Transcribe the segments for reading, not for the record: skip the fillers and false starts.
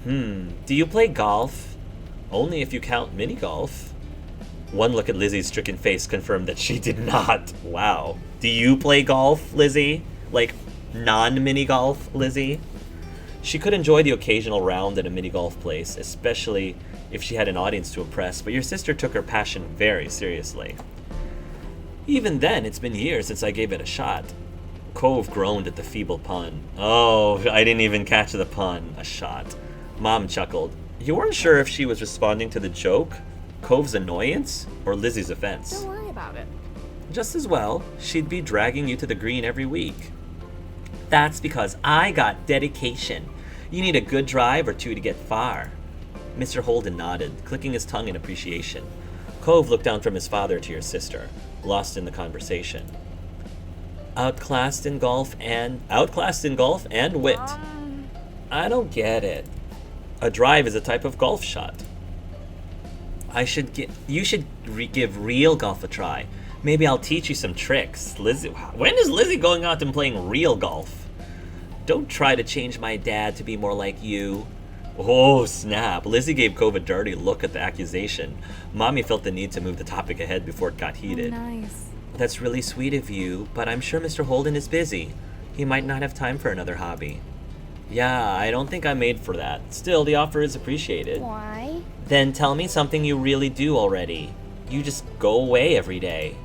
Do you play golf? Only if you count mini golf. One look at Lizzie's stricken face confirmed that she did not. Wow. Do you play golf, Lizzie? Like, non-mini golf, Lizzie? She could enjoy the occasional round at a mini golf place, especially if she had an audience to impress, but your sister took her passion very seriously. Even then, it's been years since I gave it a shot. Cove groaned at the feeble pun. Oh, I didn't even catch the pun. A shot. Mom chuckled. You weren't sure if she was responding to the joke, Cove's annoyance, or Lizzie's offense. Don't worry about it. Just as well, she'd be dragging you to the green every week. That's because I got dedication. You need a good drive or two to get far. Mr. Holden nodded, clicking his tongue in appreciation. Cove looked down from his father to your sister, lost in the conversation. Outclassed in golf and wit. I don't get it. A drive is a type of golf shot. You should give real golf a try. Maybe I'll teach you some tricks. When is Lizzie going out and playing real golf? Don't try to change my dad to be more like you. Oh, snap. Lizzie gave Cove a dirty look at the accusation. Mommy felt the need to move the topic ahead before it got heated. Oh, nice. That's really sweet of you, but I'm sure Mr. Holden is busy. He might not have time for another hobby. Yeah, I don't think I'm made for that. Still, the offer is appreciated. Why? Then tell me something you really do already. You just go away every day.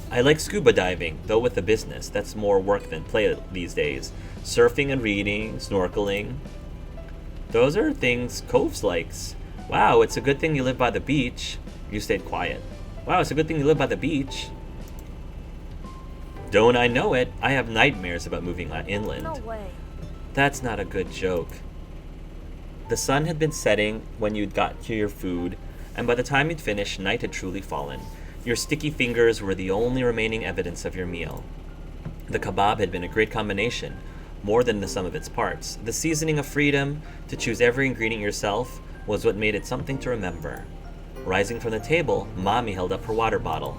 I like scuba diving, though with a business. That's more work than play these days. Surfing and reading, snorkeling. Those are things Coves likes. Wow, it's a good thing you live by the beach. You stayed quiet. Wow, it's a good thing you live by the beach. Don't I know it? I have nightmares about moving inland. No way. That's not a good joke. The sun had been setting when you'd got to your food, and by the time you'd finished, night had truly fallen. Your sticky fingers were the only remaining evidence of your meal. The kebab had been a great combination, more than the sum of its parts. The seasoning of freedom, to choose every ingredient yourself, was what made it something to remember. Rising from the table, Mommy held up her water bottle.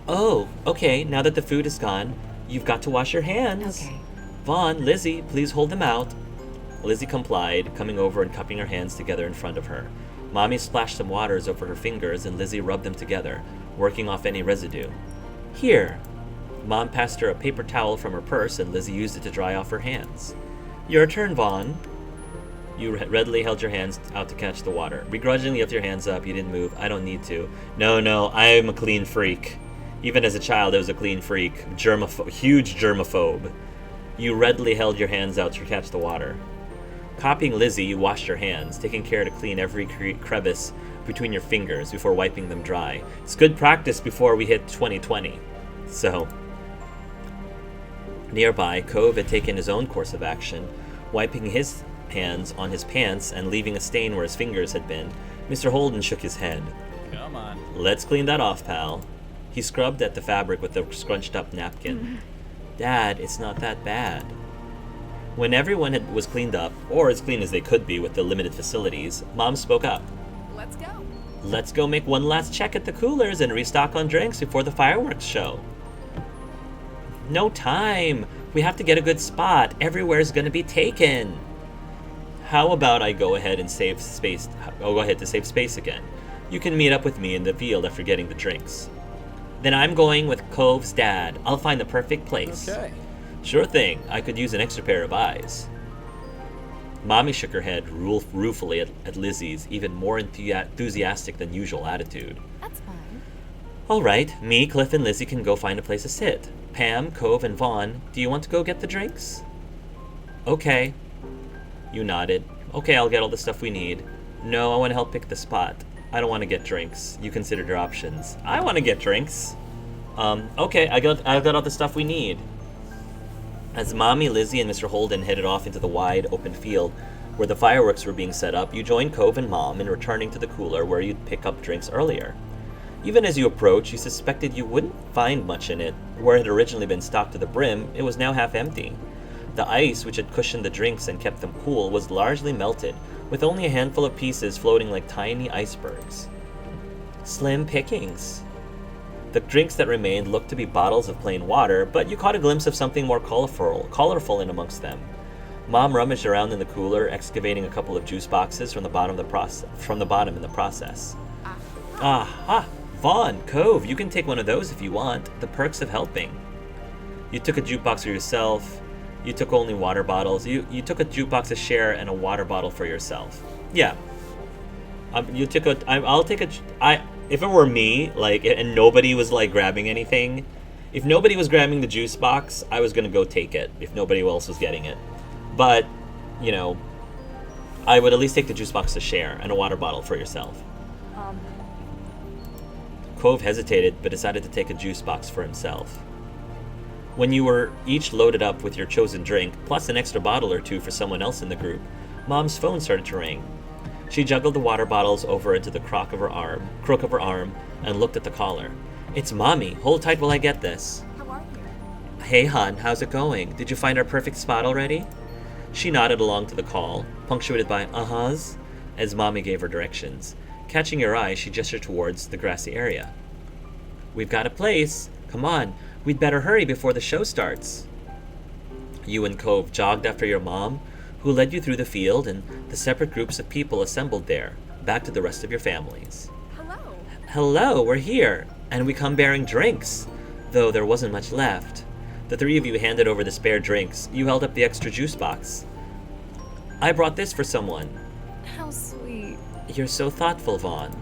Oh, okay, now that the food is gone, you've got to wash your hands. Okay. Vaughn, Lizzie, please hold them out. Lizzie complied, coming over and cupping her hands together in front of her. Mommy splashed some waters over her fingers and Lizzie rubbed them together, working off any residue. Here. Mom passed her a paper towel from her purse and Lizzie used it to dry off her hands. Your turn, Vaughn. You readily held your hands out to catch the water. Begrudgingly lifted your hands up. You didn't move. I don't need to. No, I am a clean freak. Even as a child, I was a clean freak. Huge germaphobe. You readily held your hands out to catch the water. Copying Lizzie, you washed your hands, taking care to clean every crevice between your fingers before wiping them dry. It's good practice before we hit 2020. So, nearby, Cove had taken his own course of action, wiping his hands on his pants and leaving a stain where his fingers had been. Mr. Holden shook his head. Come on. Let's clean that off, pal. He scrubbed at the fabric with a scrunched-up napkin. Dad, it's not that bad. When everyone was cleaned up, or as clean as they could be with the limited facilities, Mom spoke up. Let's go. Let's go make one last check at the coolers and restock on drinks before the fireworks show. No time. We have to get a good spot. Everywhere's gonna be taken. How about I go ahead and save space? I'll go ahead to save space again. You can meet up with me in the field after getting the drinks. Then I'm going with Cove's dad. I'll find the perfect place. Okay. Sure thing. I could use an extra pair of eyes. Mommy shook her head ruefully at Lizzie's even more enthusiastic than usual attitude. That's fine. All right, me, Cliff, and Lizzie can go find a place to sit. Pam, Cove, and Vaughn, do you want to go get the drinks? Okay. You nodded. Okay, I'll get all the stuff we need. No, I want to help pick the spot. I don't want to get drinks. You considered your options. I want to get drinks. Okay, I got all the stuff we need. As Mommy, Lizzie, and Mr. Holden headed off into the wide, open field where the fireworks were being set up, you joined Cove and Mom in returning to the cooler where you'd pick up drinks earlier. Even as you approached, you suspected you wouldn't find much in it. Where it had originally been stocked to the brim, it was now half empty. The ice, which had cushioned the drinks and kept them cool, was largely melted, with only a handful of pieces floating like tiny icebergs. Slim pickings. The drinks that remained looked to be bottles of plain water, but you caught a glimpse of something more colorful in amongst them. Mom rummaged around in the cooler, excavating a couple of juice boxes from the bottom in the process. Aha! Vaughn, Cove, you can take one of those if you want. The perks of helping. You took a jukebox for yourself. You took only water bottles. You took a jukebox to share and a water bottle for yourself. Yeah. You took a. I'll take a. If it were me, like, and nobody was like grabbing anything, if nobody was grabbing the juice box, I was gonna go take it. If nobody else was getting it, but you know, I would at least take the juice box to share and a water bottle for yourself. Cove hesitated, but decided to take a juice box for himself. When you were each loaded up with your chosen drink, plus an extra bottle or two for someone else in the group, Mom's phone started to ring. She juggled the water bottles over into the crook of her arm, and looked at the caller. It's Mommy. Hold tight while I get this. How are you? Hey, hon, how's it going? Did you find our perfect spot already? She nodded along to the call, punctuated by uh-huhs, as Mommy gave her directions. Catching her eye, she gestured towards the grassy area. We've got a place. Come on. We'd better hurry before the show starts. You and Cove jogged after your mom, who led you through the field and the separate groups of people assembled there, back to the rest of your families. Hello. Hello, we're here, and we come bearing drinks, though there wasn't much left. The three of you handed over the spare drinks. You held up the extra juice box. I brought this for someone. How sweet. You're so thoughtful, Vaughn.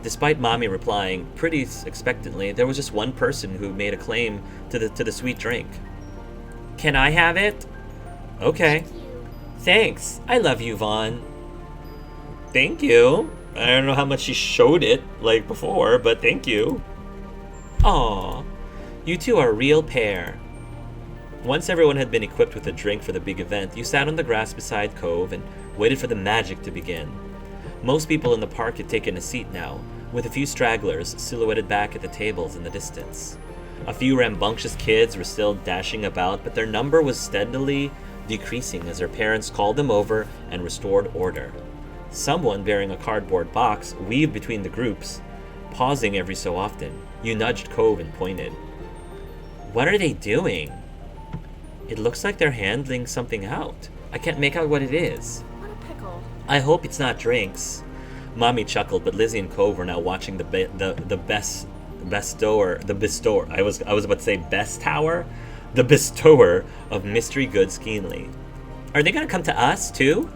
Despite Mommy replying pretty expectantly, there was just one person who made a claim to the sweet drink. Can I have it? Okay. Thanks. I love you, Vaughn. Thank you. I don't know how much she showed it, like before, but thank you. Aw, you two are a real pair. Once everyone had been equipped with a drink for the big event, you sat on the grass beside Cove and waited for the magic to begin. Most people in the park had taken a seat now, with a few stragglers silhouetted back at the tables in the distance. A few rambunctious kids were still dashing about, but their number was steadily decreasing as their parents called them over and restored order. Someone bearing a cardboard box weaved between the groups, pausing every so often. You nudged Cove and pointed. What are they doing? It looks like they're handling something out. I can't make out what it is. What a pickle. I hope it's not drinks. Mommy chuckled, but Lizzie and Cove were now watching the bestower of mystery goods keenly. Are they gonna come to us too?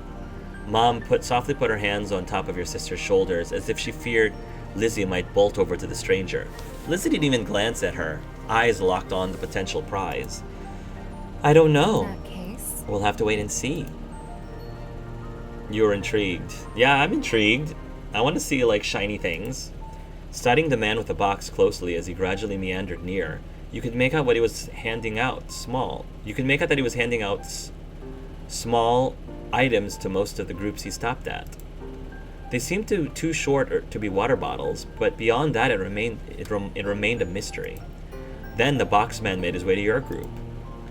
Mom softly put her hands on top of your sister's shoulders, as if she feared Lizzie might bolt over to the stranger. Lizzie didn't even glance at her, eyes locked on the potential prize. I don't know. In that case. We'll have to wait and see. You're intrigued. Yeah, I'm intrigued. I want to see, like, shiny things. Studying the man with the box closely as he gradually meandered near, you could make out what he was handing out. That he was handing out small items to most of the groups he stopped at. They seemed too short to be water bottles, but beyond that, it remained a mystery. Then the boxman made his way to your group.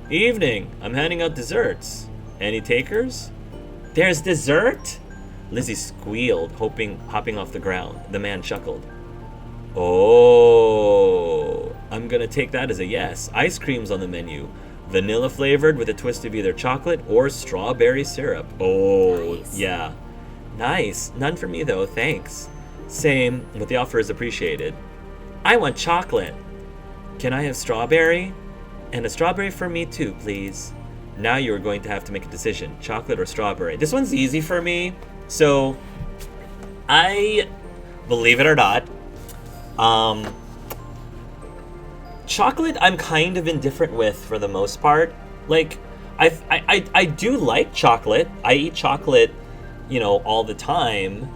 Evening. I'm handing out desserts. Any takers? There's dessert? Lizzie squealed, hopping off the ground. The man chuckled. Oh, I'm gonna take that as a yes. Ice cream's on the menu. Vanilla flavored with a twist of either chocolate or strawberry syrup. Oh, Nice. Yeah. Nice. None for me though, thanks. Same, but the offer is appreciated. I want chocolate. Can I have strawberry? And a strawberry for me too, please. Now you are going to have to make a decision. Chocolate or strawberry. This one's easy for me. So, I, believe it or not, chocolate I'm kind of indifferent with for the most part. Like, I do like chocolate. I eat chocolate, all the time,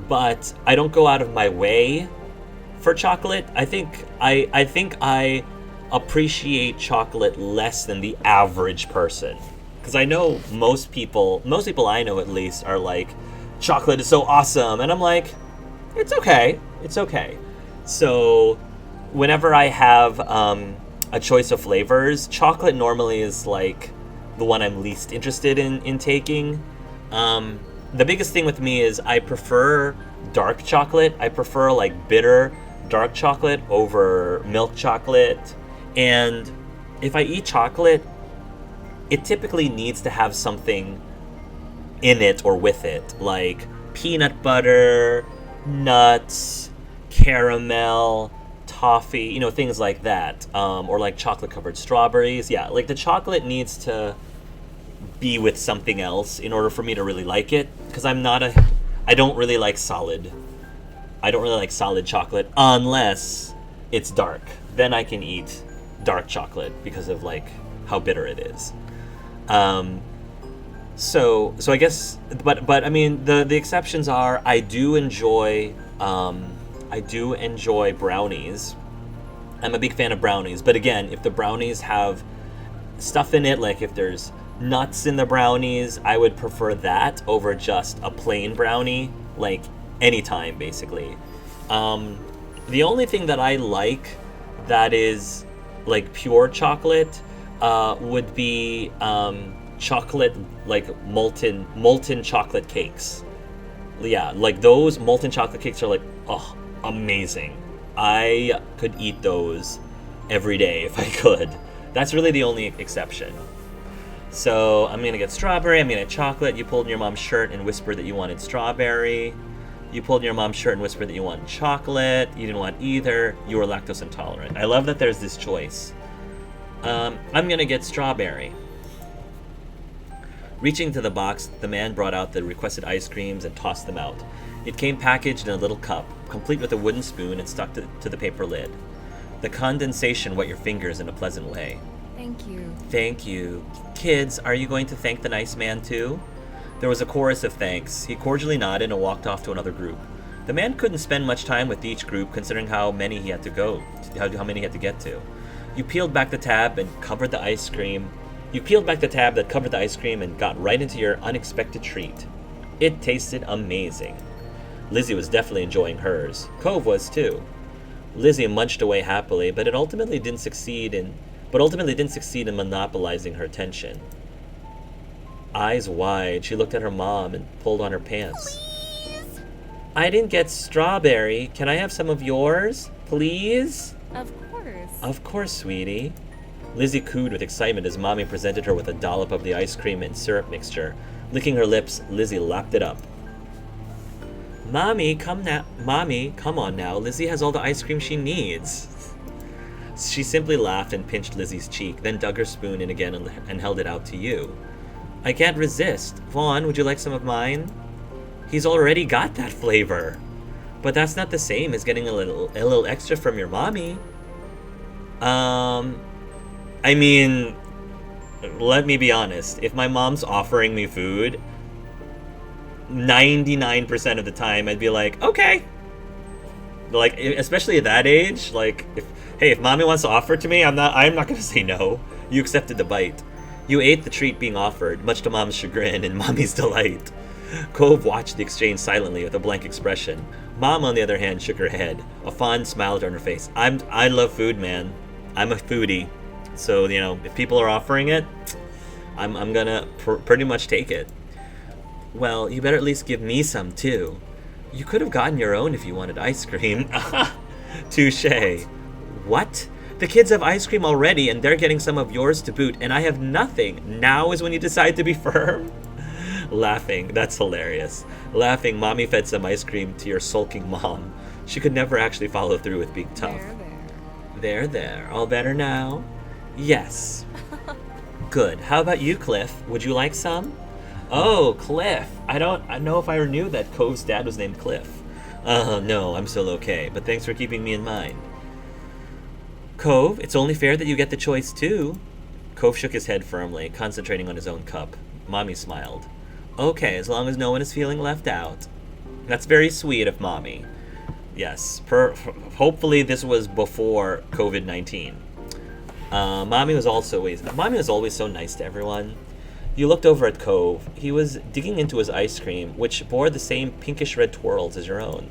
but I don't go out of my way for chocolate. I think I appreciate chocolate less than the average person. Because I know most people I know at least are like, chocolate is so awesome. And I'm like, it's okay. So whenever I have a choice of flavors, chocolate normally is like the one I'm least interested in taking. The biggest thing with me is I prefer dark chocolate. I prefer like bitter dark chocolate over milk chocolate. And if I eat chocolate, it typically needs to have something in it or with it, like peanut butter, nuts, caramel, toffee, things like that, or like chocolate covered strawberries. Yeah, like the chocolate needs to be with something else in order for me to really like it, because I don't really like solid chocolate unless it's dark. Then I can eat dark chocolate because of like how bitter it is. So I guess, but I mean the exceptions are I do enjoy brownies. I'm a big fan of brownies, but again, if the brownies have stuff in it, like if there's nuts in the brownies, I would prefer that over just a plain brownie, like anytime basically. The only thing that I like that is like pure chocolate would be chocolate, like molten chocolate cakes. Yeah, like those molten chocolate cakes are like, oh, amazing. I could eat those every day if I could. That's really the only exception. So I'm gonna get strawberry, I'm gonna get chocolate. You pulled in your mom's shirt and whispered that you wanted strawberry. You pulled in your mom's shirt and whispered that you wanted chocolate. You didn't want either. You were lactose intolerant. I love that there's this choice. I'm gonna get strawberry. Reaching to the box, the man brought out the requested ice creams and tossed them out. It came packaged in a little cup, complete with a wooden spoon and stuck to the paper lid. The condensation wet your fingers in a pleasant way. Thank you. Thank you. Kids, are you going to thank the nice man too? There was a chorus of thanks. He cordially nodded and walked off to another group. The man couldn't spend much time with each group considering how many he had to get to. You peeled back the tab that covered the ice cream and got right into your unexpected treat. It tasted amazing. Lizzie was definitely enjoying hers. Cove was too. Lizzie munched away happily, but ultimately didn't succeed in monopolizing her attention. Eyes wide, she looked at her mom and pulled on her pants. Please? I didn't get strawberry. Can I have some of yours, please? Of course. Of course, sweetie. Lizzie cooed with excitement as Mommy presented her with a dollop of the ice cream and syrup mixture. Licking her lips, Lizzie lapped it up. Mommy, come on now. Lizzie has all the ice cream she needs. She simply laughed and pinched Lizzie's cheek, then dug her spoon in again and held it out to you. I can't resist. Vaughn, would you like some of mine? He's already got that flavor. But that's not the same as getting a little extra from your mommy. I mean, let me be honest. If my mom's offering me food, 99% of the time I'd be like, okay. Like, especially at that age, like, if mommy wants to offer it to me, I'm not gonna say no. You accepted the bite. You ate the treat being offered, much to mom's chagrin and mommy's delight. Cove watched the exchange silently with a blank expression. Mom, on the other hand, shook her head, a fond smile on her face. I love food, man. I'm a foodie. So, if people are offering it, I'm gonna pretty much take it. Well, you better at least give me some, too. You could have gotten your own if you wanted ice cream. Touché. What? The kids have ice cream already, and they're getting some of yours to boot, and I have nothing. Now is when you decide to be firm? Laughing. That's hilarious. Laughing, Mommy fed some ice cream to your sulking mom. She could never actually follow through with being tough. There. All better now? Yes. Good. How about you, Cliff? Would you like some? Oh, Cliff. I don't know if I knew that Cove's dad was named Cliff. No, I'm still okay, but thanks for keeping me in mind. Cove, it's only fair that you get the choice too. Cove shook his head firmly, concentrating on his own cup. Mommy smiled. Okay, as long as no one is feeling left out. That's very sweet of Mommy. Yes, hopefully this was before COVID-19. Mommy was always so nice to everyone. You looked over at Cove. He was digging into his ice cream, which bore the same pinkish red twirls as your own.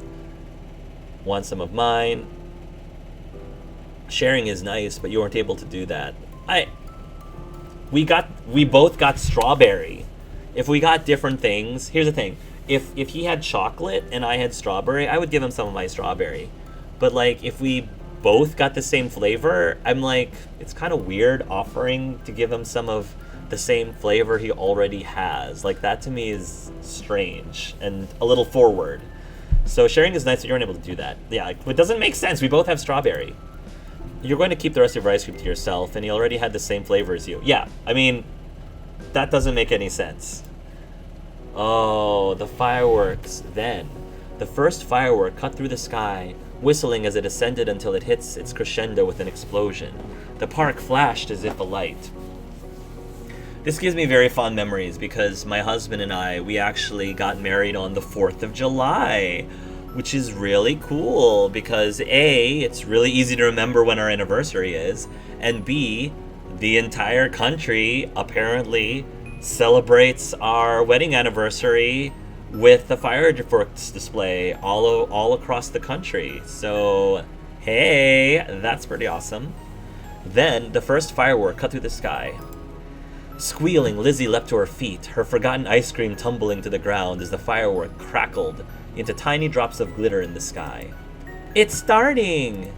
Want some of mine? Sharing is nice, but you weren't able to do that. We both got strawberry. If we got different things, here's the thing. If he had chocolate and I had strawberry, I would give him some of my strawberry. But like if we both got the same flavor, I'm like, it's kind of weird offering to give him some of the same flavor he already has. Like, that to me is strange and a little forward. So sharing is nice that you're unable to do that. Yeah, like, it doesn't make sense. We both have strawberry. You're going to keep the rest of your ice cream to yourself, and he already had the same flavor as you. Yeah, I mean, that doesn't make any sense. Oh, the fireworks. Then, the first firework cut through the sky, whistling as it ascended until it hits its crescendo with an explosion. The park flashed as if alight. This gives me very fond memories because my husband and I, we actually got married on the 4th of July, which is really cool because A, it's really easy to remember when our anniversary is, and B, the entire country apparently celebrates our wedding anniversary with the fireworks display all across the country. So, hey, that's pretty awesome. Then, the first firework cut through the sky. Squealing, Lizzie leapt to her feet, her forgotten ice cream tumbling to the ground as the firework crackled into tiny drops of glitter in the sky. It's starting!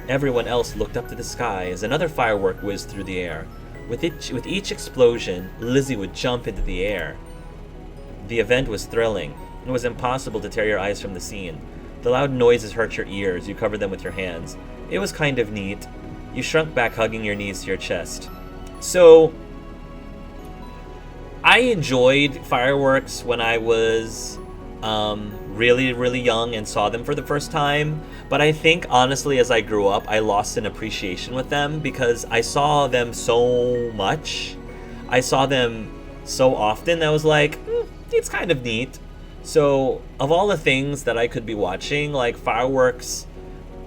Everyone else looked up to the sky as another firework whizzed through the air. With each explosion, Lizzie would jump into the air. The event was thrilling. It was impossible to tear your eyes from the scene. The loud noises hurt your ears. You covered them with your hands. It was kind of neat. You shrunk back, hugging your knees to your chest. So, I enjoyed fireworks when I was really, really young and saw them for the first time. But I think, honestly, as I grew up, I lost an appreciation with them because I saw them so much. I saw them so often that I was like, it's kind of neat. So, of all the things that I could be watching, like, fireworks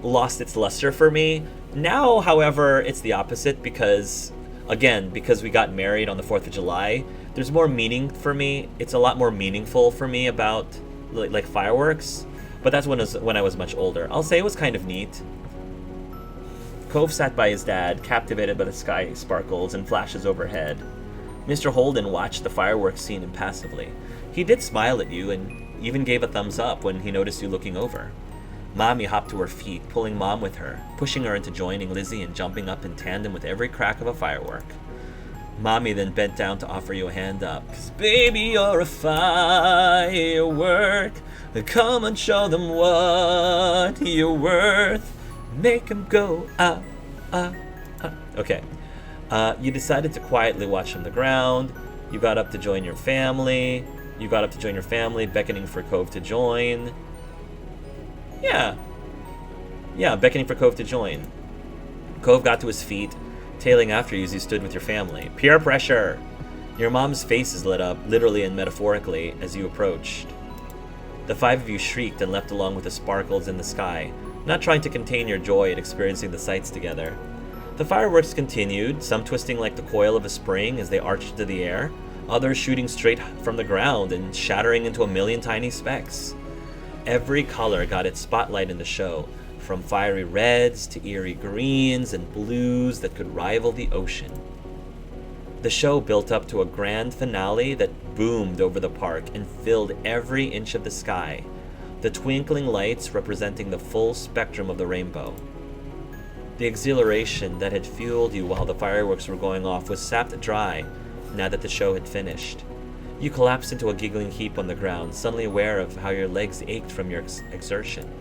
lost its luster for me. Now, however, it's the opposite because we got married on the 4th of July, there's more meaning for me. It's a lot more meaningful for me about like fireworks. But that's when I was much older. I'll say it was kind of neat. Cove sat by his dad, captivated by the sky sparkles and flashes overhead. Mr. Holden watched the fireworks scene impassively. He did smile at you and even gave a thumbs up when he noticed you looking over. Mommy hopped to her feet, pulling Mom with her, pushing her into joining Lizzie and jumping up in tandem with every crack of a firework. Mommy then bent down to offer you a hand up. 'Cause baby, you're a firework. Come and show them what you're worth. Make them go up, up, up. Okay. You decided to quietly watch from the ground. You got up to join your family. Beckoning for Cove to join. Yeah, beckoning for Cove to join. Cove got to his feet, tailing after you as you stood with your family. Peer pressure! Your mom's faces lit up, literally and metaphorically, as you approached. The 5 of you shrieked and leapt along with the sparkles in the sky, not trying to contain your joy at experiencing the sights together. The fireworks continued, some twisting like the coil of a spring as they arched into the air, others shooting straight from the ground and shattering into a million tiny specks. Every color got its spotlight in the show, from fiery reds to eerie greens and blues that could rival the ocean. The show built up to a grand finale that boomed over the park and filled every inch of the sky, the twinkling lights representing the full spectrum of the rainbow. The exhilaration that had fueled you while the fireworks were going off was sapped dry now that the show had finished. You collapsed into a giggling heap on the ground, suddenly aware of how your legs ached from your exertion.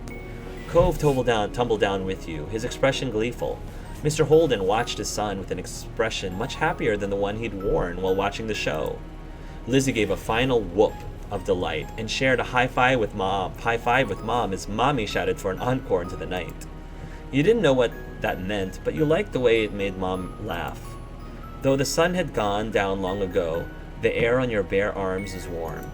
Cove tumbled down with you, his expression gleeful. Mr. Holden watched his son with an expression much happier than the one he'd worn while watching the show. Lizzie gave a final whoop of delight and shared a high five with Mom as Mommy shouted for an encore into the night. You didn't know what that meant, but you liked the way it made Mom laugh. Though the sun had gone down long ago, the air on your bare arms is warm.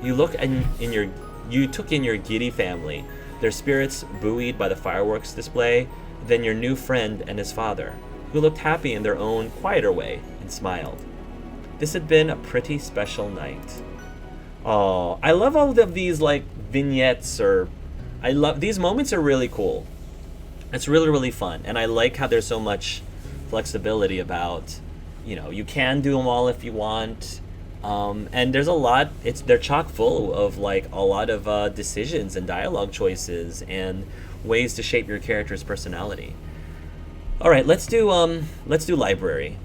You took in your giddy family, their spirits buoyed by the fireworks display, then your new friend and his father, who looked happy in their own quieter way and smiled. This had been a pretty special night. Oh, I love all of these vignettes these moments are really cool. It's really, really fun. And I like how there's so much flexibility about, you can do them all if you want. And there's a lot, they're chock full of a lot of decisions and dialogue choices and ways to shape your character's personality. All right, let's do library.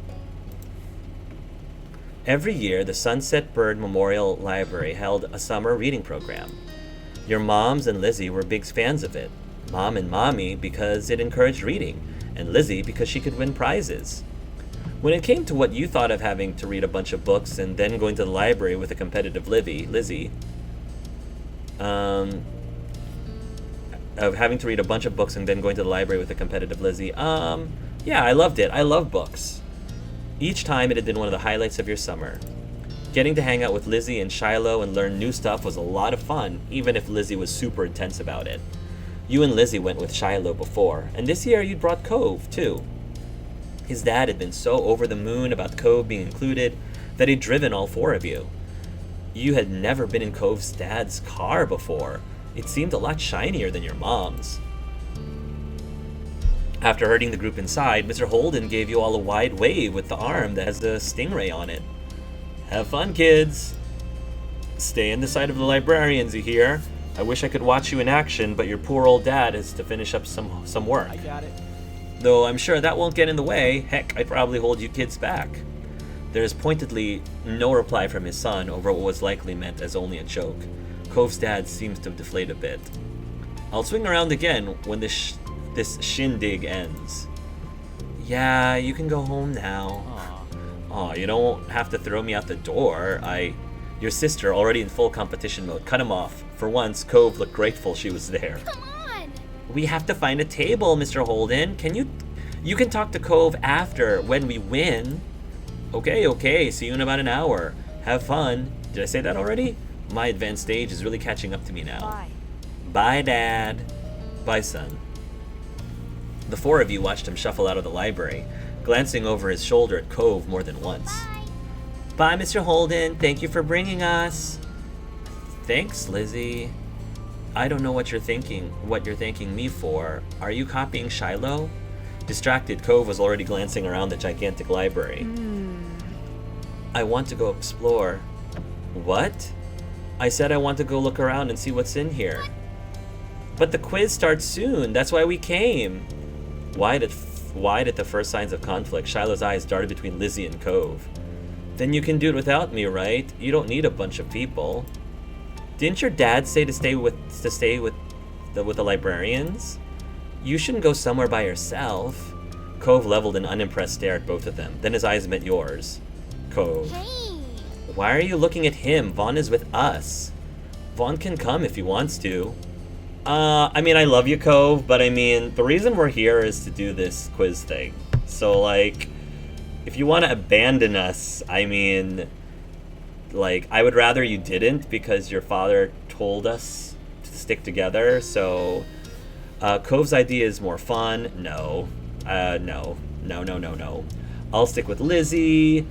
Every year, the Sunset Bird Memorial Library held a summer reading program. Your moms and Lizzie were big fans of it. Mom and Mommy because it encouraged reading, and Lizzie because she could win prizes. When it came to what you thought of having to read a bunch of books and then going to the library with a competitive Lizzie, of having to read a bunch of books and then going to the library with a competitive Lizzie, yeah, I loved it. I love books. Each time it had been one of the highlights of your summer. Getting to hang out with Lizzie and Shiloh and learn new stuff was a lot of fun, even if Lizzie was super intense about it. You and Lizzie went with Shiloh before, and this year you'd brought Cove, too. His dad had been so over the moon about Cove being included that he'd driven all four of you. You had never been in Cove's dad's car before. It seemed a lot shinier than your mom's. After herding the group inside, Mr. Holden gave you all a wide wave with the arm that has the stingray on it. Have fun, kids. Stay in the sight of the librarians, you hear? I wish I could watch you in action, but your poor old dad has to finish up some work. I got it. Though I'm sure that won't get in the way. Heck, I'd probably hold you kids back. There is pointedly no reply from his son over what was likely meant as only a joke. Cove's dad seems to deflate a bit. I'll swing around again when this shindig ends. Yeah, you can go home now. Aw, you don't have to throw me out the door. Your sister, already in full competition mode, cut him off. For once, Cove looked grateful she was there. Come on! We have to find a table, Mr. Holden. You can talk to Cove after, when we win. Okay, see you in about an hour. Have fun. Did I say that already? My advanced stage is really catching up to me now. Bye. Bye, Dad. Bye, son. The four of you watched him shuffle out of the library, glancing over his shoulder at Cove more than once. Bye. Bye, Mr. Holden. Thank you for bringing us. Thanks, Lizzie. I don't know what you're thanking me for. Are you copying Shiloh? Distracted, Cove was already glancing around the gigantic library. I want to go explore. What? I said I want to go look around and see what's in here. But the quiz starts soon. That's why we came. Wide at the first signs of conflict, Shiloh's eyes darted between Lizzie and Cove. Then you can do it without me, right? You don't need a bunch of people. Didn't your dad say to stay with the librarians? You shouldn't go somewhere by yourself. Cove leveled an unimpressed stare at both of them. Then his eyes met yours. Cove. Hey! Why are you looking at him? Vaughn is with us. Vaughn can come if he wants to. I love you, Cove, but the reason we're here is to do this quiz thing. So, if you want to abandon us, I would rather you didn't, because your father told us to stick together, so... Cove's idea is more fun. No. No. I'll stick with Lizzie.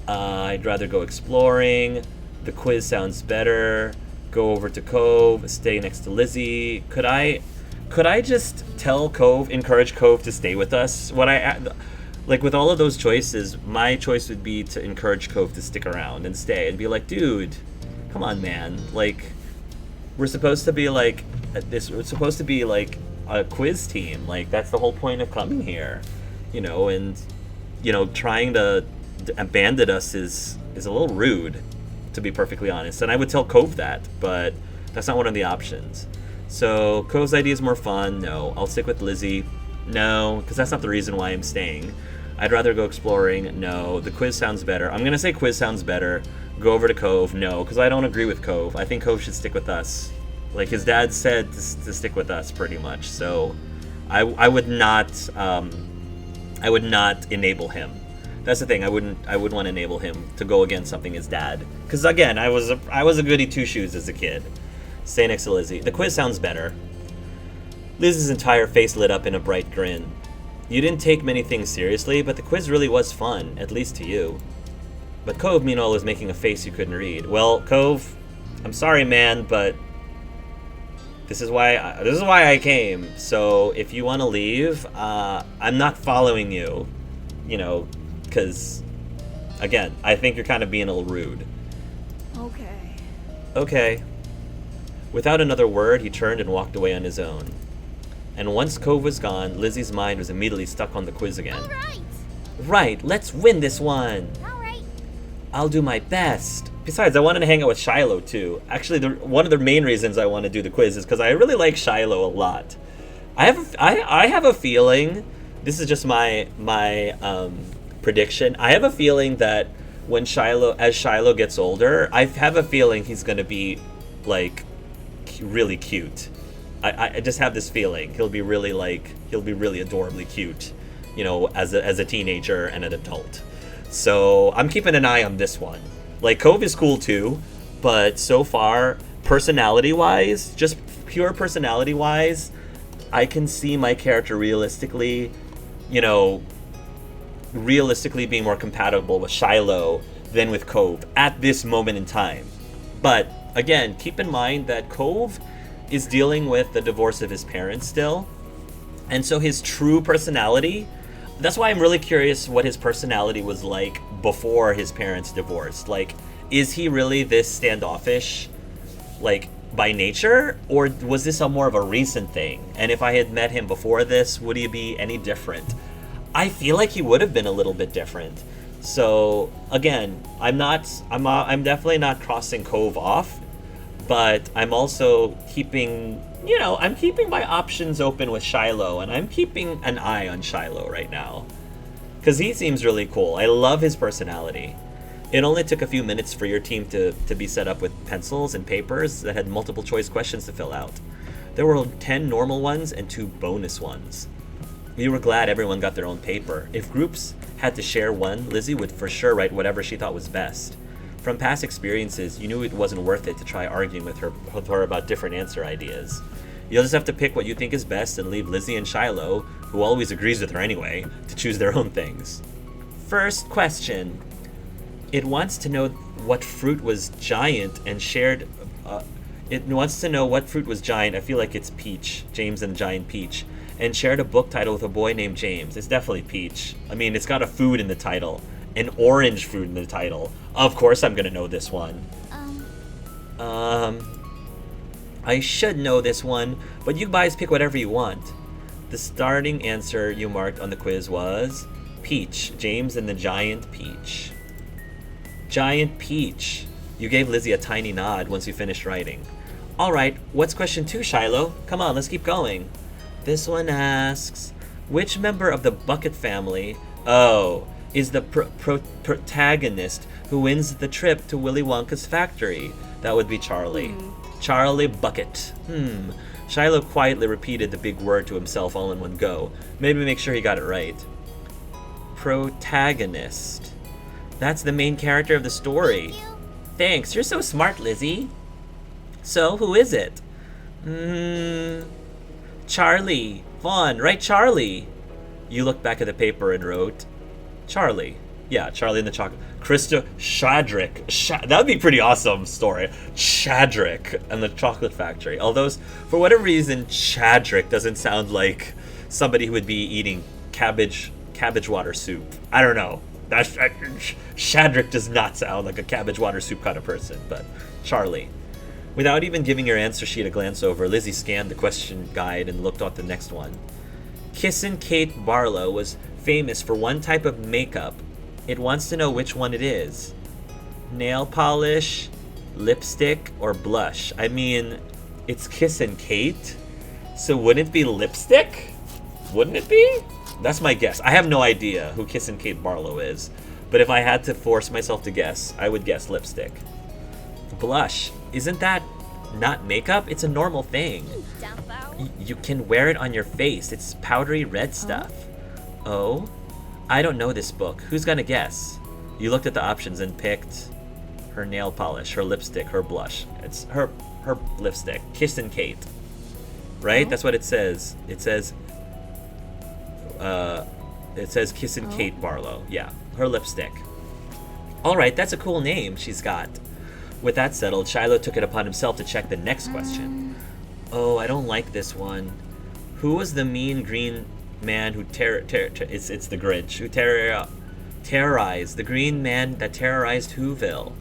I'd rather go exploring. The quiz sounds better. Go over to Cove. Stay next to Lizzie. Could I just tell Cove, encourage Cove to stay with us? With all of those choices, my choice would be to encourage Cove to stick around and stay and be like, dude, come on, man. We're supposed to be we're supposed to be a quiz team. That's the whole point of coming here, and trying to abandon us is a little rude, to be perfectly honest. And I would tell Cove that, but that's not one of the options. So Cove's idea is more fun. No. I'll stick with Lizzie. No, because that's not the reason why I'm staying. I'd rather go exploring. No. The quiz sounds better. I'm gonna say quiz sounds better. Go over to Cove. No, because I don't agree with Cove. I think Cove should stick with us. His dad said to stick with us, pretty much. So I would not enable him. That's the thing. I wouldn't want to enable him to go against something his dad. Because again, I was a goody two shoes as a kid. Stay next to Lizzie. The quiz sounds better. Lizzie's entire face lit up in a bright grin. You didn't take many things seriously, but the quiz really was fun, at least to you. But Cove, meanwhile, was making a face you couldn't read. Well, Cove, I'm sorry, man, but this is why I came. So if you want to leave, I'm not following you. Because, again, I think you're kind of being a little rude. Okay. Without another word, he turned and walked away on his own. And once Cove was gone, Lizzie's mind was immediately stuck on the quiz again. All right. Right, let's win this one. All right. I'll do my best. Besides, I wanted to hang out with Shiloh too. Actually, one of the main reasons I want to do the quiz is because I really like Shiloh a lot. I have a feeling. This is just my prediction. I have a feeling that when as Shiloh gets older, I have a feeling he's gonna be like really cute. I just have this feeling he'll be really adorably cute, as a teenager and an adult. So I'm keeping an eye on this one. Like, Cove is cool too, but so far, personality-wise, just pure personality-wise, I can see my character realistically being more compatible with Shiloh than with Cove at this moment in time. But again, keep in mind that Cove is dealing with the divorce of his parents still, and so his true personality, that's why I'm really curious what his personality was like before his parents divorced. Like, is he really this standoffish, like, by nature, or was this a more of a recent thing? And if I had met him before this, would he be any different? I feel like he would have been a little bit different. So again, I'm definitely not crossing Cove off, but I'm also keeping my options open with Shiloh, and I'm keeping an eye on Shiloh right now because he seems really cool. I love his personality. It only took a few minutes for your team to be set up with pencils and papers that had multiple choice questions to fill out. There were 10 normal ones and 2 bonus ones. We were glad everyone got their own paper. If groups had to share one, Lizzie would for sure write whatever she thought was best. From past experiences, you knew it wasn't worth it to try arguing with her about different answer ideas. You'll just have to pick what you think is best and leave Lizzie and Shiloh, who always agrees with her anyway, to choose their own things. First question. It wants to know what fruit was giant and shared... It wants to know what fruit was giant. I feel like it's Peach. James and the Giant Peach. And shared a book title with a boy named James. It's definitely Peach. I mean, it's got a food in the title. An orange food in the title. Of course I'm gonna know this one. I should know this one, but you guys pick whatever you want. The starting answer you marked on the quiz was Peach. James and the Giant Peach. Giant Peach. You gave Lizzie a tiny nod once you finished writing. Alright, what's question 2, Shiloh? Come on, let's keep going. This one asks, which member of the Bucket family, is the protagonist who wins the trip to Willy Wonka's factory? That would be Charlie. Charlie Bucket. Shiloh quietly repeated the big word to himself all in one go. Maybe make sure he got it right. Protagonist. That's the main character of the story. Thanks, you're so smart, Lizzie. So, who is it? Charlie. Vaughn, write Charlie. You looked back at the paper and wrote Charlie. Yeah, Charlie and the Chocolate. Krista Shadrick. That would be a pretty awesome story. Shadrick and the Chocolate Factory. Although, for whatever reason, Shadrick doesn't sound like somebody who would be eating cabbage water soup. I don't know. Shadrick does not sound like a cabbage water soup kind of person, but Charlie. Without even giving your answer sheet a glance over, Lizzie scanned the question guide and looked at the next one. Kissin' Kate Barlow was famous for one type of makeup. It wants to know which one it is. Nail polish, lipstick, or blush. I mean, it's Kissin' Kate, so wouldn't it be lipstick? Wouldn't it be? That's my guess. I have no idea who Kissin' Kate Barlow is, but if I had to force myself to guess, I would guess lipstick. Blush. Isn't that not makeup? It's a normal thing. You can wear it on your face. It's powdery red stuff. Oh? I don't know this book. Who's gonna guess? You looked at the options and picked her nail polish, her lipstick, her blush. It's her lipstick. Kissin' Kate. Right? That's what it says. It says Kissin' Kate Barlow. Yeah, her lipstick. Alright, that's a cool name she's got. With that settled, Shiloh took it upon himself to check the next question. Oh, I don't like this one. Who was the mean green man who it's the Grinch, who terrorized, the green man that terrorized Whoville?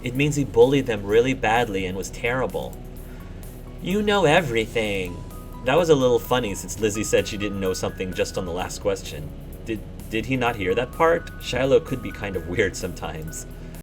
It means he bullied them really badly and was terrible. You know everything. That was a little funny since Lizzie said she didn't know something just on the last question. Did he not hear that part? Shiloh could be kind of weird sometimes.